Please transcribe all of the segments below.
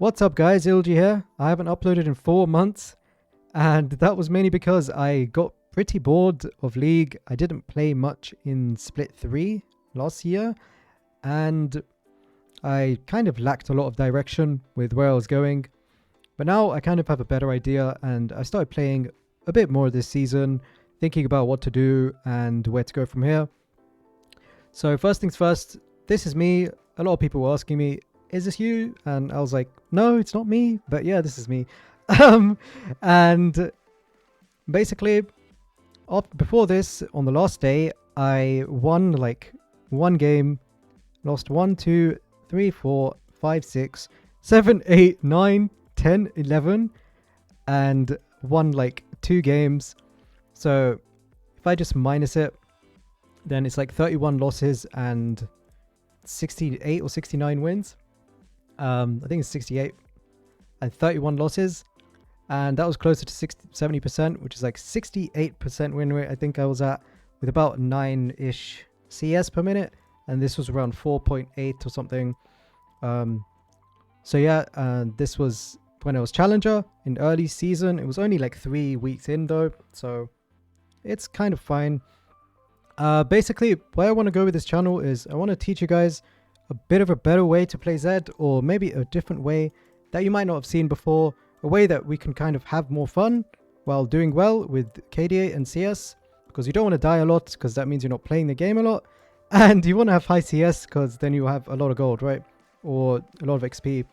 What's up guys, ilji here. I haven't uploaded in 4 months and that was mainly because I got pretty bored of League. I didn't play much in Split 3 last year and I kind of lacked a lot of direction with where I was going. But now I kind of have a better idea and I started playing a bit more this season, thinking about what to do and where to go from here. So first things first, this is me. A lot of people were asking me, is this you? And I was like, no, it's not me, but yeah, this is me. And basically, before this, on the last day, I won like one game, lost 1, 2, 3, 4, 5, 6, 7, 8, 9, 10, 11, and won like 2 games. So if I just minus it, then it's like 31 losses and 68 or 69 wins. I think it's 68 and 31 losses, and that was closer to 70%, which is like 68% win rate I think I was at, with about 9-ish CS per minute, and this was around 4.8 or something. So yeah, this was when I was Challenger in early season. It was only like 3 weeks in though, so it's kind of fine. Basically, where I want to go with this channel is I want to teach you guys a bit of a better way to play Zed, or maybe a different way that you might not have seen before, a way that we can kind of have more fun while doing well with KDA and CS, because you don't want to die a lot because that means you're not playing the game a lot, and you want to have high CS because then you have a lot of gold, right, or a lot of XP.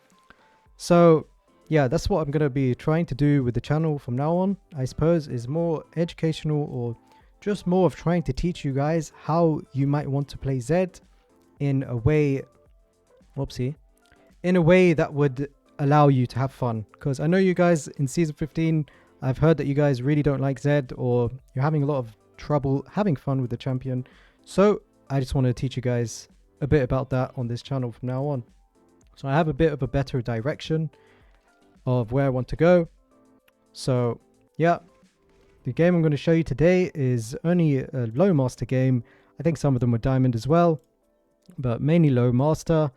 So yeah, that's what I'm going to be trying to do with the channel from now on, I suppose, is more educational, or just more of trying to teach you guys how you might want to play Zed in a way, in a way that would allow you to have fun. Because I know you guys in season 15, I've heard that you guys really don't like Zed, or you're having a lot of trouble having fun with the champion. So I just want to teach you guys a bit about that on this channel from now on. So I have a bit of a better direction of where I want to go. So yeah, the game I'm going to show you today is only a low master game. I think some of them were diamond as well, but mainly low master,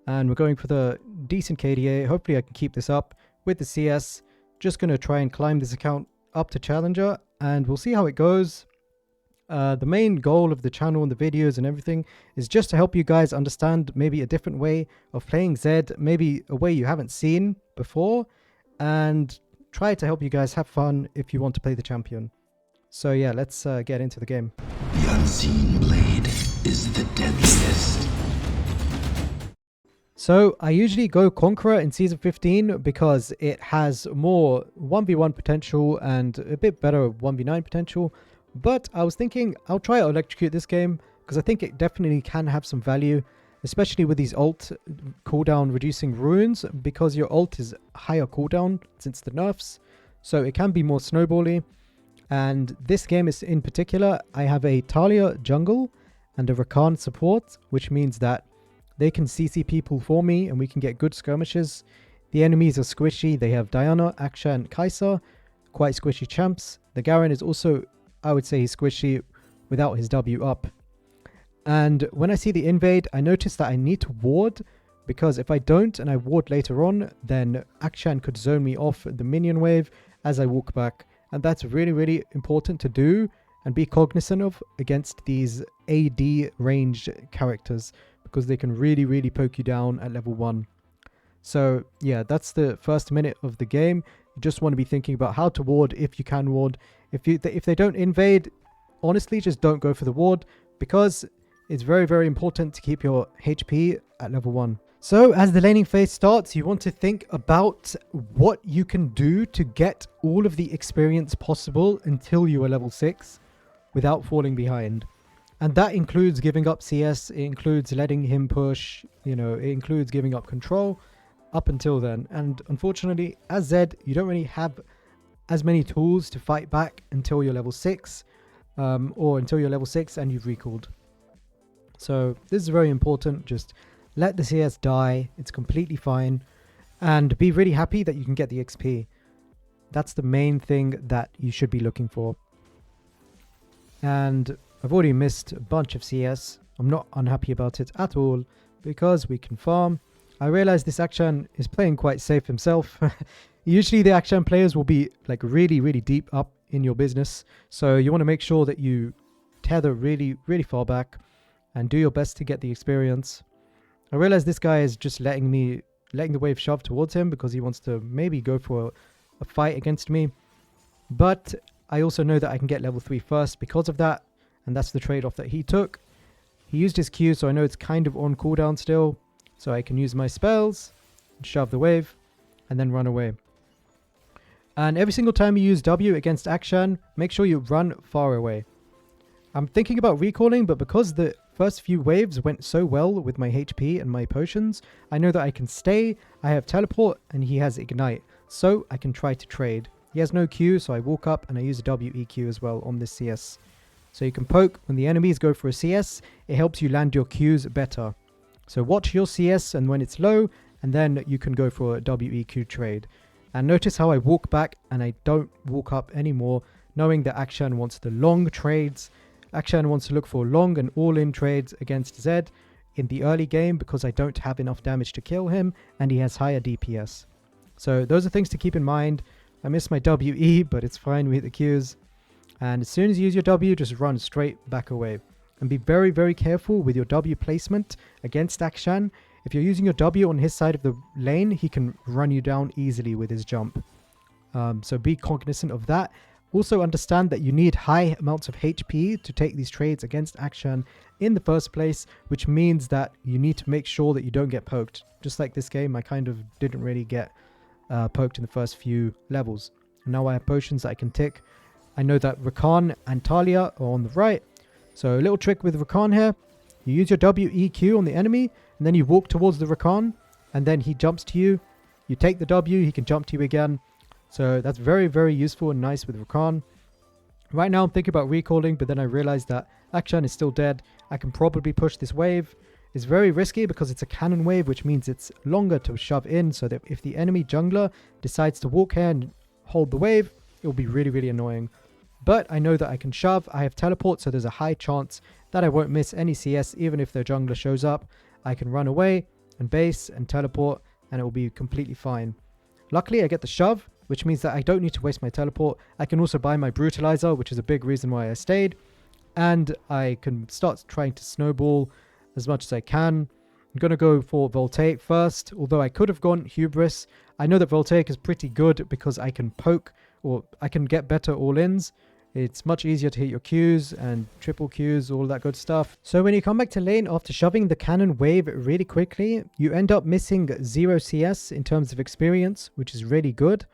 and we're going for the decent KDA. Hopefully I can keep this up with the CS. Just going to try and climb this account up to Challenger, and we'll see how it goes. The main goal of the channel and the videos and everything is just to help you guys understand maybe a different way of playing Zed, maybe a way you haven't seen before, and try to help you guys have fun if you want to play the champion. So yeah, let's get into the game. The unseen blade is the deadliest. So I usually go Conqueror in season 15 because it has more 1v1 potential and a bit better 1v9 potential. But I was thinking I'll try to electrocute this game because I think it definitely can have some value, especially with these ult cooldown reducing runes, because your ult is higher cooldown since the nerfs. So it can be more snowbally. And this game is in particular, I have a Talia jungle and a Rakan support, which means that they can CC people for me and we can get good skirmishes. The enemies are squishy. They have Diana, Akshan, and Kai'Sa, quite squishy champs. The Garen is also, I would say, he's squishy without his W up. And when I see the invade, I notice that I need to ward, because if I don't and I ward later on, then Akshan could zone me off the minion wave as I walk back. And that's really, really important to do and be cognizant of against these AD ranged characters, because they can really, really poke you down at level 1. So yeah, that's the first minute of the game. You just want to be thinking about how to ward if you can ward. If they don't invade, honestly, just don't go for the ward, because it's very, very important to keep your HP at level 1. So as the laning phase starts, you want to think about what you can do to get all of the experience possible until you are level 6 without falling behind. And that includes giving up CS, it includes letting him push, you know, it includes giving up control up until then. And unfortunately, as Zed, you don't really have as many tools to fight back until you're level 6, or until you're level 6 and you've recalled. So this is very important. Just let the CS die, it's completely fine, and be really happy that you can get the XP. That's the main thing that you should be looking for. And I've already missed a bunch of CS. I'm not unhappy about it at all, because we can farm. I realized this Akshan is playing quite safe himself. Usually the Akshan players will be like really, really deep up in your business. So you want to make sure that you tether really, really far back and do your best to get the experience. I realize this guy is just letting the wave shove towards him because he wants to maybe go for a fight against me. But I also know that I can get level 3 first because of that. And that's the trade-off that he took. He used his Q, so I know it's kind of on cooldown still. So I can use my spells, shove the wave, and then run away. And every single time you use W against Akshan, make sure you run far away. I'm thinking about recalling, but because the first few waves went so well with my HP and my potions, I know that I can stay, I have teleport, and he has ignite. So I can try to trade. He has no Q, so I walk up and I use a WEQ as well on this CS. So you can poke when the enemies go for a CS, it helps you land your Qs better. So watch your CS and when it's low, and then you can go for a WEQ trade. And notice how I walk back and I don't walk up anymore, knowing that Akshan wants the long trades. Akshan wants to look for long and all-in trades against Zed in the early game because I don't have enough damage to kill him and he has higher DPS. So those are things to keep in mind. I missed my WE, but it's fine, we hit the Qs. And as soon as you use your W, just run straight back away. And be very, very careful with your W placement against Akshan. If you're using your W on his side of the lane, he can run you down easily with his jump. So be cognizant of that. Also understand that you need high amounts of HP to take these trades against Akshan in the first place, which means that you need to make sure that you don't get poked. Just like this game, I kind of didn't really get poked in the first few levels. Now I have potions that I can tick. I know that Rakan and Talia are on the right. So a little trick with Rakan here. You use your WEQ on the enemy, and then you walk towards the Rakan, and then he jumps to you. You take the W, he can jump to you again. So that's very, very useful and nice with Rakan. Right now I'm thinking about recalling, but then I realized that Akshan is still dead. I can probably push this wave. It's very risky because it's a cannon wave, which means it's longer to shove in, so that if the enemy jungler decides to walk here and hold the wave, it will be really, really annoying. But I know that I can shove, I have teleport, so there's a high chance that I won't miss any CS even if their jungler shows up. I can run away and base and teleport and it will be completely fine. Luckily I get the shove, which means that I don't need to waste my teleport. I can also buy my brutalizer, which is a big reason why I stayed. And I can start trying to snowball as much as I can. I'm going to go for Voltaic first, although I could have gone Hubris. I know that Voltaic is pretty good because I can poke or I can get better all-ins. It's much easier to hit your Qs and triple Qs, all that good stuff. So when you come back to lane after shoving the cannon wave really quickly, you end up missing 0 CS in terms of experience, which is really good.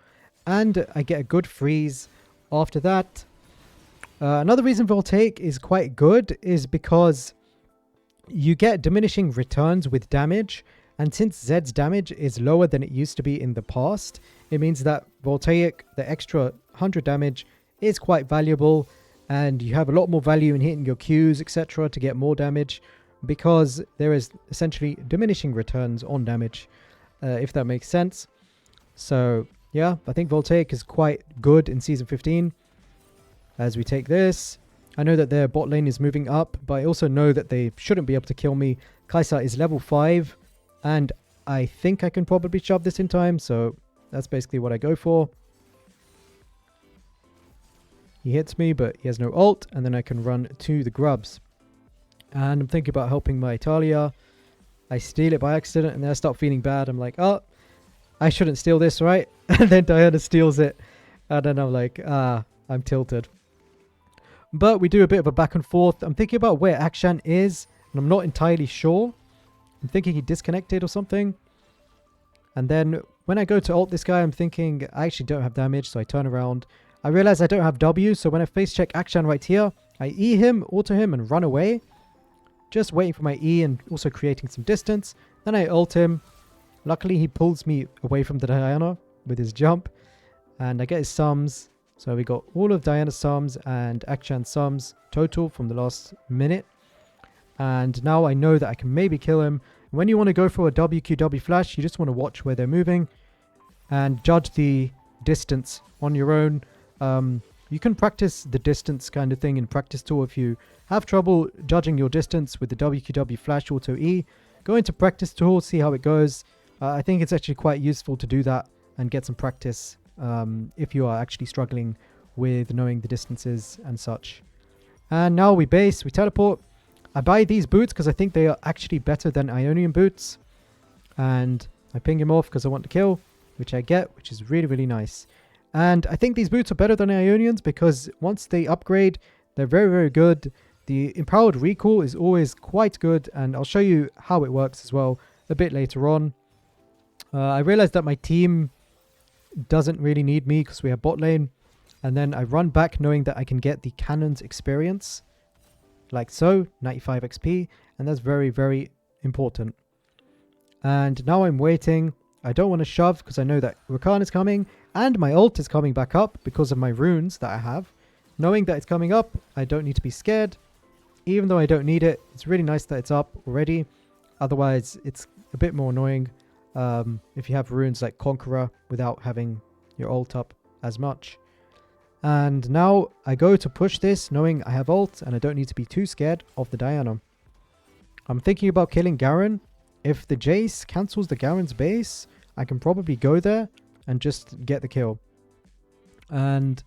And I get a good freeze after that. Another reason Voltaic is quite good is because you get diminishing returns with damage. And since Zed's damage is lower than it used to be in the past, it means that Voltaic, the extra 100 damage, is quite valuable, and you have a lot more value in hitting your Qs, etc. to get more damage, because there is essentially diminishing returns on damage, if that makes sense. So yeah, I think Voltaic is quite good in Season 15. As we take this, I know that their bot lane is moving up, but I also know that they shouldn't be able to kill me. Kai'Sa is level 5, and I think I can probably shove this in time, so that's basically what I go for. He hits me, but he has no ult, and then I can run to the grubs. And I'm thinking about helping my Talia. I steal it by accident, and then I start feeling bad. I'm like, oh, I shouldn't steal this, right? And then Diana steals it, and then I'm like, I'm tilted. But we do a bit of a back and forth. I'm thinking about where Akshan is, and I'm not entirely sure. I'm thinking he disconnected or something. And then when I go to ult this guy, I'm thinking I actually don't have damage, so I turn around. I realize I don't have W, so when I face check Akshan right here, I E him, auto him, and run away. Just waiting for my E and also creating some distance. Then I ult him. Luckily, he pulls me away from the Diana with his jump. And I get his sums. So we got all of Diana's sums and Akshan's sums total from the last minute. And now I know that I can maybe kill him. When you want to go for a WQW flash, you just want to watch where they're moving and judge the distance on your own. You can practice the distance kind of thing in practice tool. If you have trouble judging your distance with the WQW flash auto E, go into practice tool, see how it goes. I think it's actually quite useful to do that and get some practice if you are actually struggling with knowing the distances and such. And now we base, we teleport. I buy these boots because I think they are actually better than Ionian boots. And I ping him off because I want to kill, which I get, which is really, really nice. And I think these boots are better than Ionians because once they upgrade, they're very, very good. The empowered recall is always quite good, and I'll show you how it works as well a bit later on. I realized that my team doesn't really need me because we have bot lane. And then I run back knowing that I can get the cannon's experience. Like so, 95 XP. And that's very, very important. And now I'm waiting. I don't want to shove because I know that Rakan is coming. And my ult is coming back up because of my runes that I have. Knowing that it's coming up, I don't need to be scared. Even though I don't need it, it's really nice that it's up already. Otherwise, it's a bit more annoying if you have runes like Conqueror without having your ult up as much. And now I go to push this knowing I have ult and I don't need to be too scared of the Diana. I'm thinking about killing Garen. If the Jace cancels the Garen's base, I can probably go there and just get the kill. And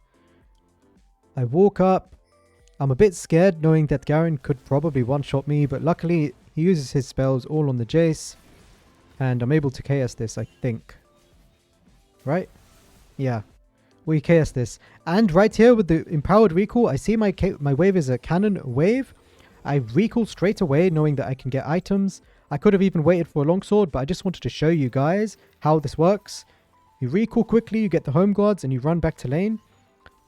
I walk up. I'm a bit scared knowing that Garen could probably one-shot me, but luckily he uses his spells all on the Jace. And I'm able to KS this, I think. Right? Yeah. We KS this. And right here with the empowered recall, I see my wave is a cannon wave. I recall straight away knowing that I can get items. I could have even waited for a longsword, but I just wanted to show you guys how this works. You recall quickly, you get the home guards, and you run back to lane.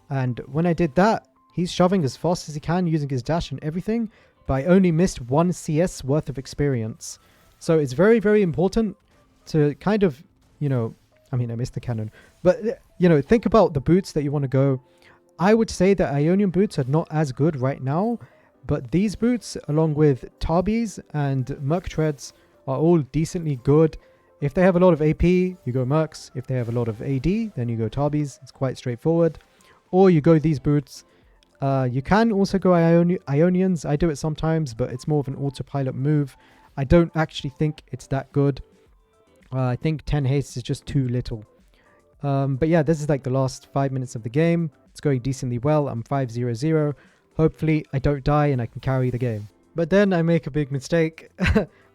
And when I did that, he's shoving as fast as he can using his dash and everything, but I only missed 1 CS worth of experience. So it's very, very important to kind of, you know, I mean, I missed the cannon, but, you know, think about the boots that you want to go. I would say that Ionian boots are not as good right now, but these boots, along with Tabis and Merc Treads, are all decently good. If they have a lot of AP, you go Mercs. If they have a lot of AD, then you go Tabis. It's quite straightforward. Or you go these boots. You can also go Ionians. I do it sometimes, but it's more of an autopilot move. I don't actually think it's that good. I think 10 haste is just too little. But yeah, this is like the last 5 minutes of the game. It's going decently well. I'm 5-0-0. Hopefully I don't die and I can carry the game. But then I make a big mistake.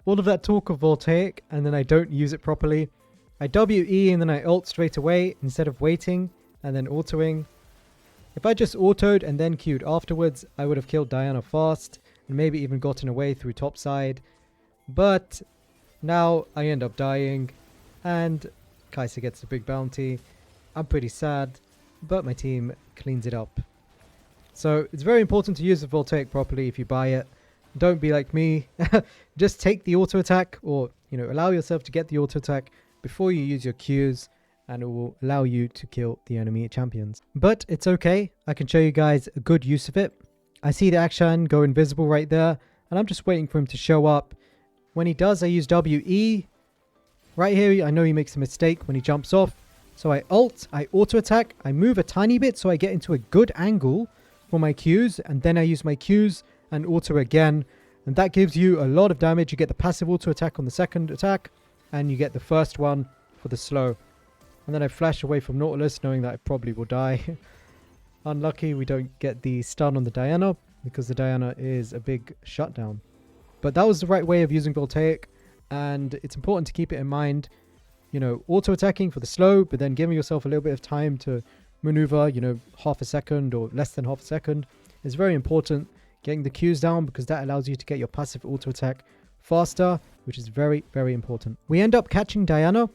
All of that talk of Voltaic and then I don't use it properly. I WE and then I ult straight away instead of waiting and then autoing. If I just autoed and then queued afterwards, I would have killed Diana fast and maybe even gotten away through topside. But now I end up dying and Kai'Sa gets a big bounty. I'm pretty sad, but my team cleans it up. So it's very important to use the Voltaic properly if you buy it. Don't be like me. Just take the auto attack or, you know, allow yourself to get the auto attack before you use your Qs and it will allow you to kill the enemy champions. But it's okay. I can show you guys a good use of it. I see the Akshan go invisible right there and I'm just waiting for him to show up. When he does, I use WE. Right here, I know he makes a mistake when he jumps off. So I ult, I auto attack, I move a tiny bit so I get into a good angle for my Qs, and then I use my Qs and auto again, and that gives you a lot of damage. You get the passive auto attack on the second attack, and you get the first one for the slow. And then I flash away from Nautilus knowing that I probably will die. Unlucky we don't get the stun on the Diana, because the Diana is a big shutdown. But that was the right way of using Voltaic, and it's important to keep it in mind. You know, auto attacking for the slow, but then giving yourself a little bit of time to maneuver, you know, half a second or less than half a second is very important. Getting the Qs down because that allows you to get your passive auto attack faster, which is very, very important. We end up catching Diana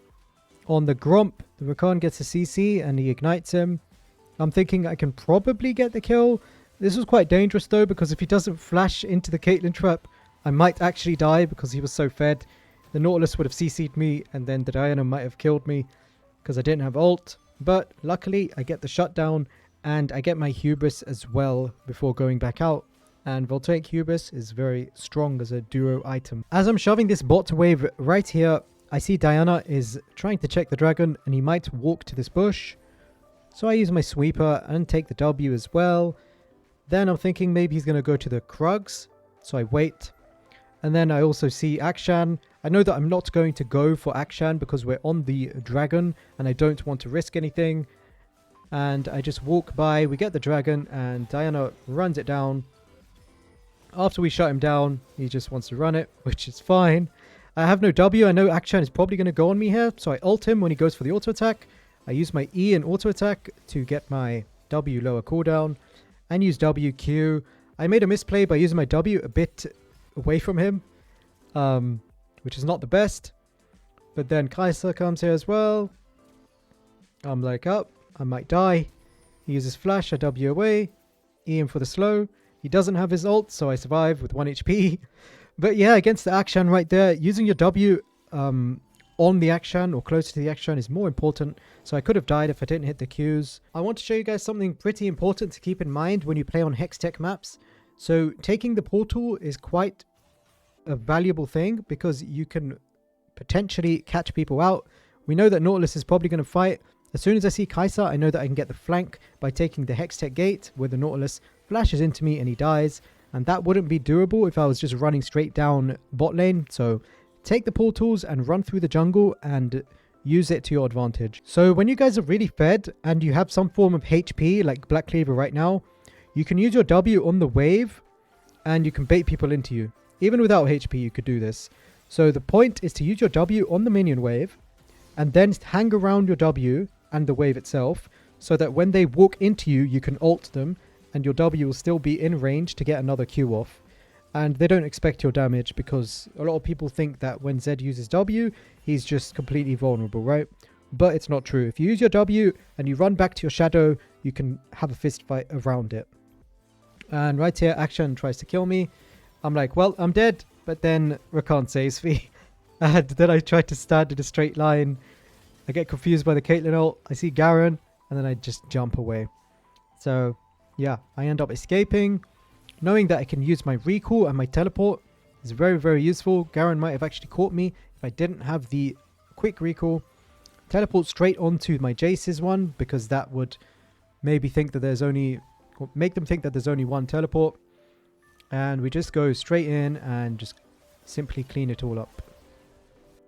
on the Gromp. The Rakan gets a CC and he ignites him. I'm thinking I can probably get the kill. This was quite dangerous though, because if he doesn't flash into the Caitlyn trap, I might actually die because he was so fed. The Nautilus would have CC'd me and then the Diana might have killed me because I didn't have ult. But luckily I get the shutdown and I get my Hubris as well before going back out. And Voltaic Hubris is very strong as a duo item. As I'm shoving this bot wave right here, I see Diana is trying to check the dragon and he might walk to this bush. So I use my sweeper and take the W as well. Then I'm thinking maybe he's going to go to the Krugs. So I wait. And then I also see Akshan. I know that I'm not going to go for Akshan because we're on the dragon and I don't want to risk anything. And I just walk by, we get the dragon, and Diana runs it down. After we shut him down, he just wants to run it, which is fine. I have no W. I know Akshan is probably going to go on me here, so I ult him when he goes for the auto attack. I use my E and auto attack to get my W lower cooldown and use WQ. I made a misplay by using my W a bit away from him, which is not the best. But then Kai'Sa comes here as well. I'm like, oh, I might die. He uses flash, I W away. E him for the slow. He doesn't have his ult, so I survive with 1 HP. But yeah, against the Akshan right there, using your W on the Akshan or close to the Akshan is more important. So I could have died if I didn't hit the Qs. I want to show you guys something pretty important to keep in mind when you play on Hex Tech maps. So taking the portal is quite a valuable thing because you can potentially catch people out. We know that Nautilus is probably going to fight. As soon as I see Kai'Sa, I know that I can get the flank by taking the Hex Tech gate where the Nautilus flashes into me and he dies. And that wouldn't be doable if I was just running straight down bot lane. So take the portals and run through the jungle and use it to your advantage. So when you guys are really fed and you have some form of HP like Black Cleaver right now, you can use your W on the wave and you can bait people into you. Even without HP, you could do this. So the point is to use your W on the minion wave and then hang around your W and the wave itself so that when they walk into you, you can ult them and your W will still be in range to get another Q off. And they don't expect your damage because a lot of people think that when Zed uses W, he's just completely vulnerable, right? But it's not true. If you use your W and you run back to your shadow, you can have a fist fight around it. And right here, Akshan tries to kill me. I'm like, well, I'm dead. But then Rakan saves me. And then I try to stand in a straight line. I get confused by the Caitlyn ult. I see Garen. And then I just jump away. So yeah, I end up escaping. Knowing that I can use my recall and my teleport is very, very useful. Garen might have actually caught me if I didn't have the quick recall. Teleport straight onto my Jace's one because that would maybe think that there's only... or make them think that there's only one teleport. And we just go straight in and just simply clean it all up.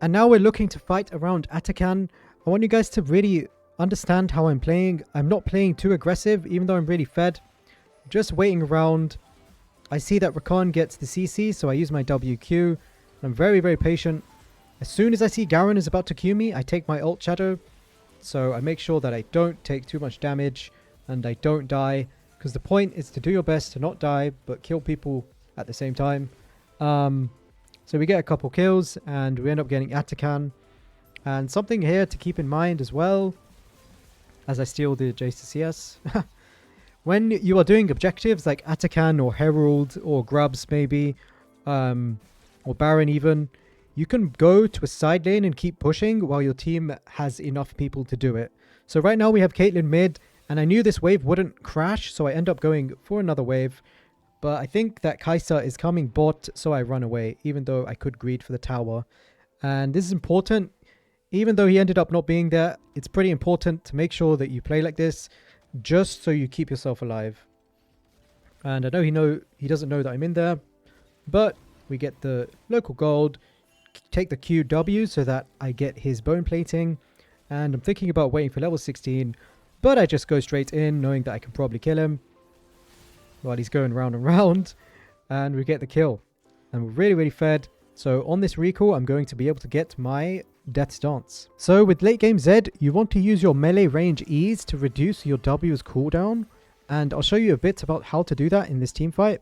And now we're looking to fight around Atakan. I want you guys to really understand how I'm playing. I'm not playing too aggressive even though I'm really fed. Just waiting around. I see that Rakan gets the CC, so I use my WQ. I'm very, very patient. As soon as I see Garen is about to Q me, I take my ult shadow. So I make sure that I don't take too much damage and I don't die. Because the point is to do your best to not die, but kill people at the same time. So we get a couple kills and we end up getting Atakan. And something here to keep in mind as well, as I steal the Jace to CS. When you are doing objectives like Atakan or Herald or Grubs maybe, or Baron even, you can go to a side lane and keep pushing while your team has enough people to do it. So right now we have Caitlyn mid, and I knew this wave wouldn't crash, so I end up going for another wave. But I think that Kai'Sa is coming bot, so I run away, even though I could greed for the tower. And this is important. Even though he ended up not being there, it's pretty important to make sure that you play like this, just so you keep yourself alive. And I know he doesn't know that I'm in there, but we get the local gold, take the QW so that I get his bone plating, and I'm thinking about waiting for level 16, but I just go straight in knowing that I can probably kill him while he's going round and round, and we get the kill. And we're really, really fed. So on this recall, I'm going to be able to get my Death's Dance. So with late game Zed, you want to use your melee range E's to reduce your W's cooldown. And I'll show you a bit about how to do that in this team fight.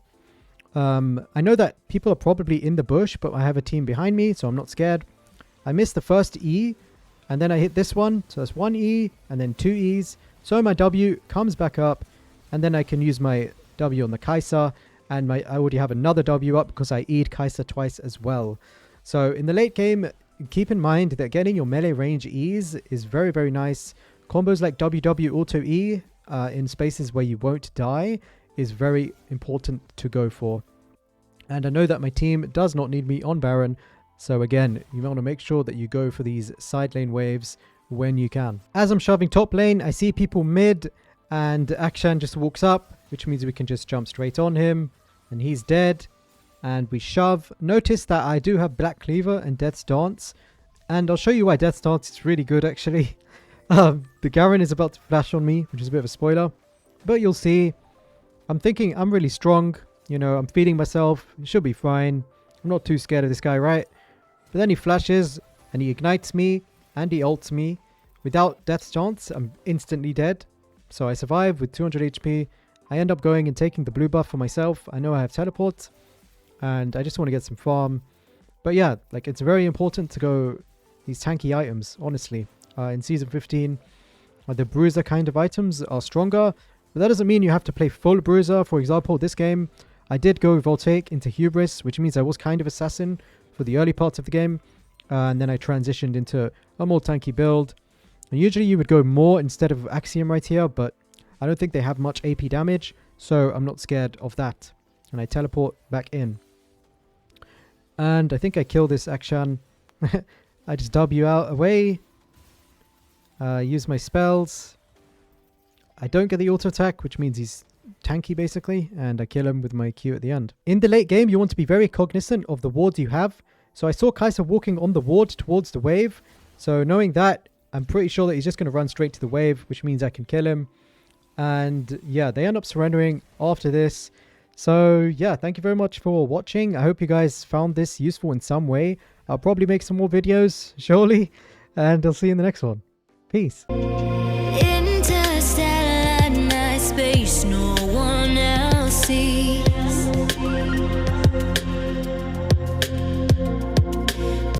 I know that people are probably in the bush, but I have a team behind me, so I'm not scared. I missed the first E, and then I hit this one. So that's 1 E, and then 2 E's. So my W comes back up, and then I can use my W on the Kai'Sa, and I already have another W up because I E'd Kai'Sa twice as well. So in the late game, keep in mind that getting your melee range E's is very, very nice. Combos like WW Auto E in spaces where you won't die is very important to go for. And I know that my team does not need me on Baron. So again, you want to make sure that you go for these side lane waves when you can. As I'm shoving top lane, I see people mid and Akshan just walks up, which means we can just jump straight on him and he's dead. and we shove. Notice that I do have Black Cleaver and Death's Dance, and I'll show you why Death's Dance is really good actually. The Garen is about to flash on me, which is a bit of a spoiler, but you'll see. I'm thinking I'm really strong, you know, I'm feeding myself, it should be fine. I'm not too scared of this guy, right? But then he flashes, and he ignites me, and he ults me. Without Death's Chance, I'm instantly dead. So I survive with 200 HP. I end up going and taking the blue buff for myself. I know I have teleport, and I just want to get some farm. But yeah, like, it's very important to go these tanky items, honestly. In Season 15, the Bruiser kind of items are stronger, but that doesn't mean you have to play full Bruiser. For example, this game, I did go Voltaic into Hubris, which means I was kind of Assassin for the early parts of the game, and then I transitioned into a more tanky build. And usually you would go more instead of Axiom right here, but I don't think they have much AP damage, so I'm not scared of that. And I teleport back in. And I think I kill this Akshan. I just W out away. Use my spells. I don't get the auto attack, which means he's tanky basically, and I kill him with my Q at the end. In the late game, you want to be very cognizant of the wards you have. So I saw Kai'Sa walking on the ward towards the wave. So knowing that, I'm pretty sure that he's just going to run straight to the wave, which means I can kill him. And yeah, they end up surrendering after this. So yeah, thank you very much for watching. I hope you guys found this useful in some way. I'll probably make some more videos, surely. And I'll see you in the next one. Peace.